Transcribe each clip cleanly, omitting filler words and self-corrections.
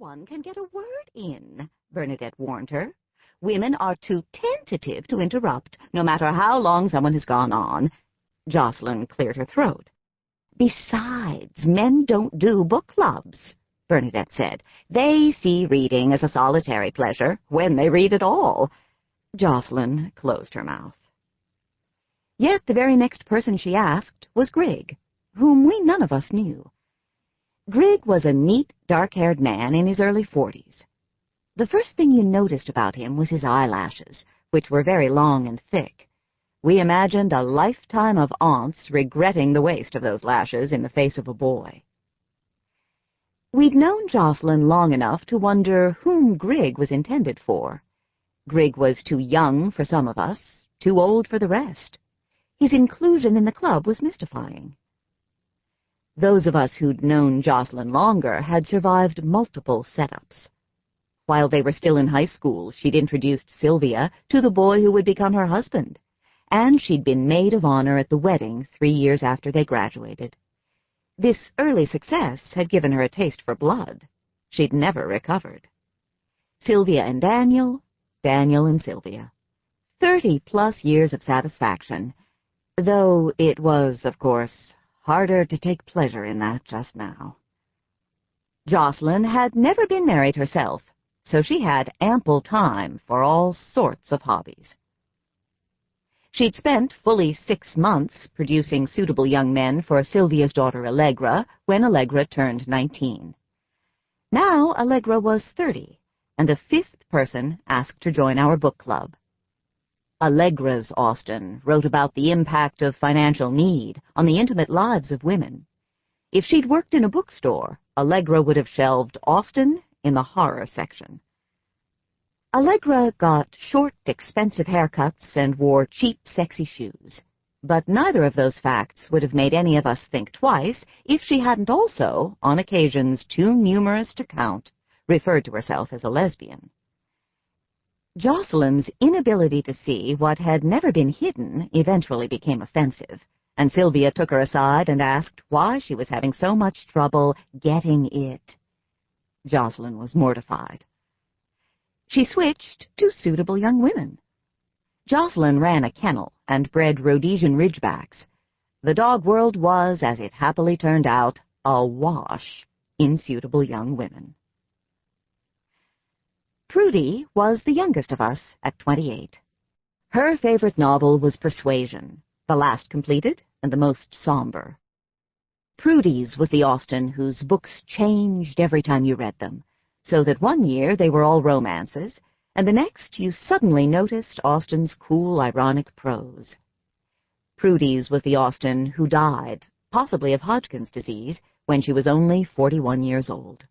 one can get a word in," Bernadette warned her. "Women are too tentative to interrupt, no matter how long someone has gone on." Jocelyn cleared her throat. "Besides, men don't do book clubs," Bernadette said. "They see reading as a solitary pleasure, when they read at all." Jocelyn closed her mouth. Yet the very next person she asked was Grigg, whom we none of us knew. Grigg was a neat, dark-haired man in his early 40s. The first thing you noticed about him was his eyelashes, which were very long and thick. We imagined a lifetime of aunts regretting the waste of those lashes in the face of a boy. We'd known Jocelyn long enough to wonder whom Grigg was intended for. Grigg was too young for some of us, too old for the rest. His inclusion in the club was mystifying. Those of us who'd known Jocelyn longer had survived multiple setups. While they were still in high school, she'd introduced Sylvia to the boy who would become her husband, and she'd been maid of honor at the wedding 3 years after they graduated. This early success had given her a taste for blood. She'd never recovered. Sylvia and Daniel, Daniel and Sylvia. 30-plus years of satisfaction, though it was, of course, harder to take pleasure in that just now. Jocelyn had never been married herself, so she had ample time for all sorts of hobbies. She'd spent fully 6 months producing suitable young men for Sylvia's daughter Allegra when Allegra turned 19. Now Allegra was 30, and the 5th person asked to join our book club. Allegra's Austen wrote about the impact of financial need on the intimate lives of women. If she'd worked in a bookstore, Allegra would have shelved Austen in the horror section. Allegra got short, expensive haircuts and wore cheap, sexy shoes. But neither of those facts would have made any of us think twice if she hadn't also, on occasions too numerous to count, referred to herself as a lesbian. Jocelyn's inability to see what had never been hidden eventually became offensive, and Sylvia took her aside and asked why she was having so much trouble getting it. Jocelyn was mortified. She switched to suitable young women. Jocelyn ran a kennel and bred Rhodesian Ridgebacks. The dog world was, as it happily turned out, awash in suitable young women. Prudy was the youngest of us at 28. Her favorite novel was Persuasion, the last completed and the most somber. Prudy's was the Austen whose books changed every time you read them, so that one year they were all romances, and the next you suddenly noticed Austen's cool, ironic prose. Prudy's was the Austen who died, possibly of Hodgkin's disease, when she was only 41 years old.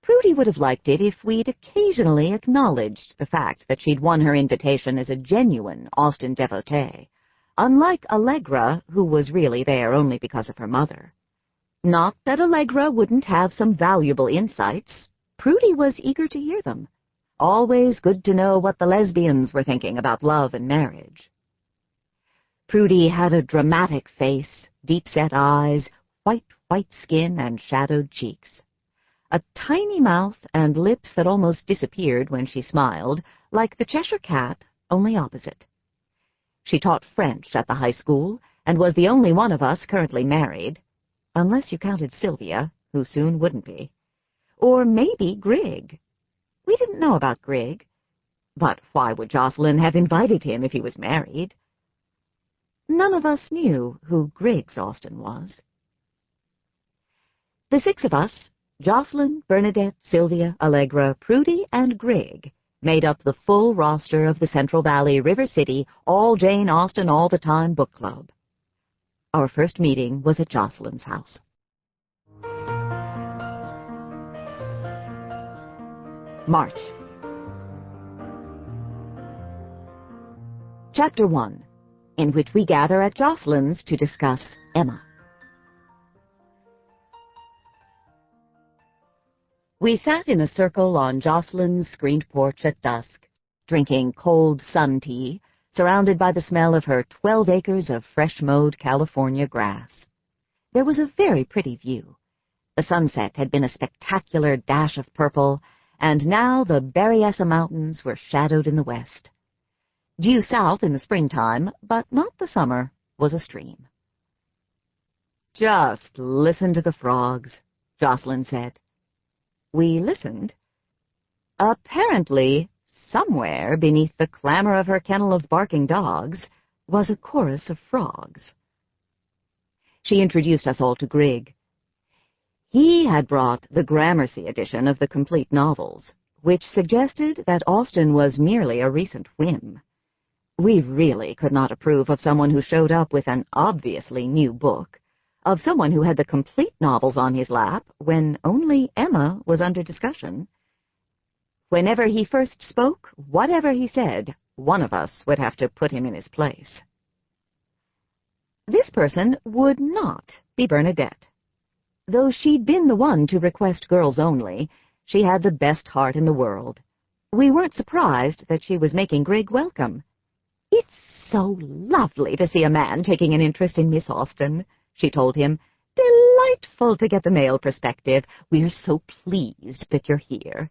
Prudy would have liked it if we'd occasionally acknowledged the fact that she'd won her invitation as a genuine Austen devotee, unlike Allegra, who was really there only because of her mother. Not that Allegra wouldn't have some valuable insights. Prudy was eager to hear them. Always good to know what the lesbians were thinking about love and marriage. Prudy had a dramatic face, deep-set eyes, white skin, and shadowed cheeks. A tiny mouth and lips that almost disappeared when she smiled, like the Cheshire Cat, only opposite. She taught French at the high school and was the only one of us currently married, unless you counted Sylvia, who soon wouldn't be. Or maybe Grigg. We didn't know about Grigg. But why would Jocelyn have invited him if he was married? None of us knew who Grigg's Austen was. The 6 of us, Jocelyn, Bernadette, Sylvia, Allegra, Prudy, and Grigg, made up the full roster of the Central Valley, River City, all Jane Austen all the time book club. Our first meeting was at Jocelyn's house. March. Chapter 1, in which we gather at Jocelyn's to discuss Emma. We sat in a circle on Jocelyn's screened porch at dusk, drinking cold sun tea, surrounded by the smell of her 12 acres of fresh-mowed California grass. There was a very pretty view. The sunset had been a spectacular dash of purple, and now the Berryessa Mountains were shadowed in the west. Due south in the springtime, but not the summer, was a stream. "Just listen to the frogs," Jocelyn said. We listened. Apparently, somewhere beneath the clamor of her kennel of barking dogs was a chorus of frogs. She introduced us all to Grigg. He had brought the Gramercy edition of the complete novels, which suggested that Austen was merely a recent whim. We really could not approve of someone who showed up with an obviously new book, of someone who had the complete novels on his lap when only Emma was under discussion. Whenever he first spoke, whatever he said, one of us would have to put him in his place. This person would not be Bernadette. Though she'd been the one to request girls only, she had the best heart in the world. We weren't surprised that she was making Grigg welcome. "It's so lovely to see a man taking an interest in Miss Austen," she told him. "Delightful to get the male perspective. We're so pleased that you're here."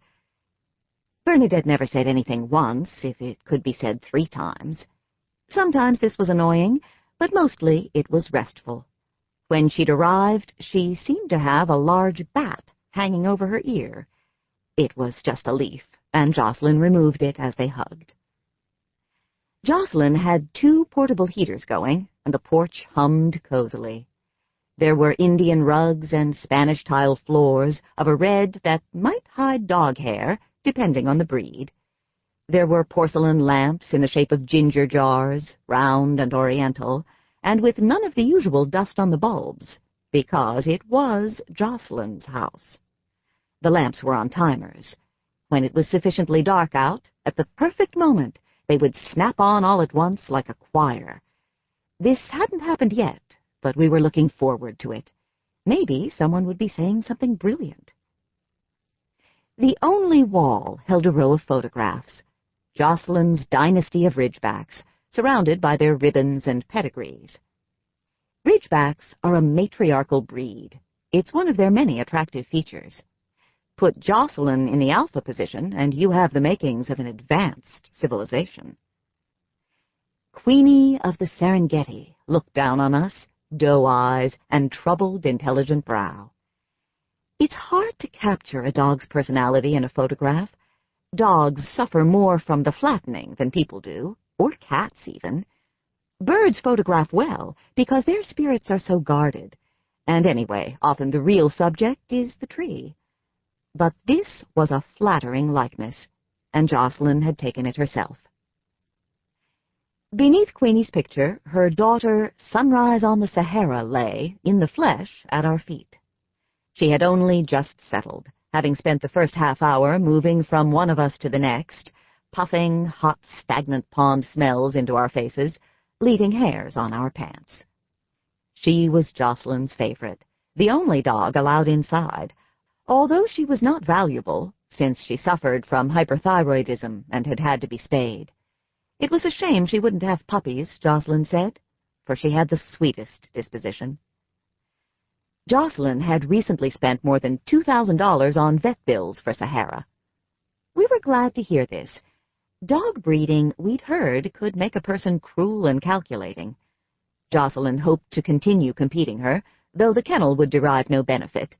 Bernadette never said anything once, if it could be said 3 times. Sometimes this was annoying, but mostly it was restful. When she'd arrived, she seemed to have a large bat hanging over her ear. It was just a leaf, and Jocelyn removed it as they hugged. Jocelyn had 2 portable heaters going, and the porch hummed cozily. There were Indian rugs and Spanish tile floors of a red that might hide dog hair, depending on the breed. There were porcelain lamps in the shape of ginger jars, round and oriental, and with none of the usual dust on the bulbs, because it was Jocelyn's house. The lamps were on timers. When it was sufficiently dark out, at the perfect moment, they would snap on all at once like a choir. This hadn't happened yet, but we were looking forward to it. Maybe someone would be saying something brilliant. The only wall held a row of photographs, Jocelyn's dynasty of Ridgebacks, surrounded by their ribbons and pedigrees. Ridgebacks are a matriarchal breed. It's one of their many attractive features. Put Jocelyn in the alpha position, and you have the makings of an advanced civilization. Queenie of the Serengeti looked down on us, doe eyes and troubled, intelligent brow. It's hard to capture a dog's personality in a photograph. Dogs suffer more from the flattening than people do, or cats even. Birds photograph well because their spirits are so guarded, and anyway, often the real subject is the tree. But this was a flattering likeness, and Jocelyn had taken it herself. Beneath Queenie's picture, her daughter, Sunrise on the Sahara, lay, in the flesh, at our feet. She had only just settled, having spent the first half-hour moving from one of us to the next, puffing hot, stagnant pond smells into our faces, leaving hairs on our pants. She was Jocelyn's favorite, the only dog allowed inside, although she was not valuable, since she suffered from hyperthyroidism and had had to be spayed. It was a shame she wouldn't have puppies, Jocelyn said, for she had the sweetest disposition. Jocelyn had recently spent more than $2,000 on vet bills for Sahara. We were glad to hear this. Dog breeding, we'd heard, could make a person cruel and calculating. Jocelyn hoped to continue competing her, though the kennel would derive no benefit.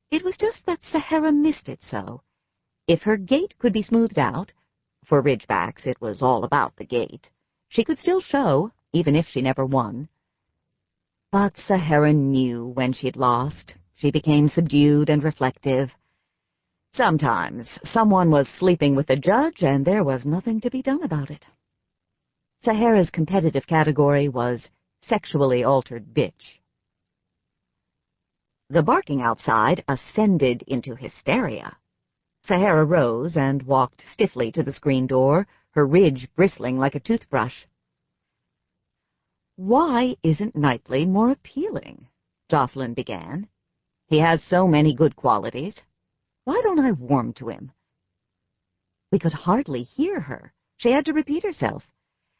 It was just that Sahara missed it so. If her gait could be smoothed out, for Ridgebacks it was all about the gait, she could still show, even if she never won. But Sahara knew when she'd lost. She became subdued and reflective. Sometimes someone was sleeping with the judge, and there was nothing to be done about it. Sahara's competitive category was sexually altered bitch. The barking outside ascended into hysteria. Sahara rose and walked stiffly to the screen door, her ridge bristling like a toothbrush. "Why isn't Knightley more appealing?" Jocelyn began. "He has so many good qualities. Why don't I warm to him?" We could hardly hear her. She had to repeat herself.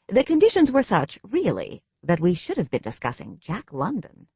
The conditions were such, really, that we should have been discussing Jack London.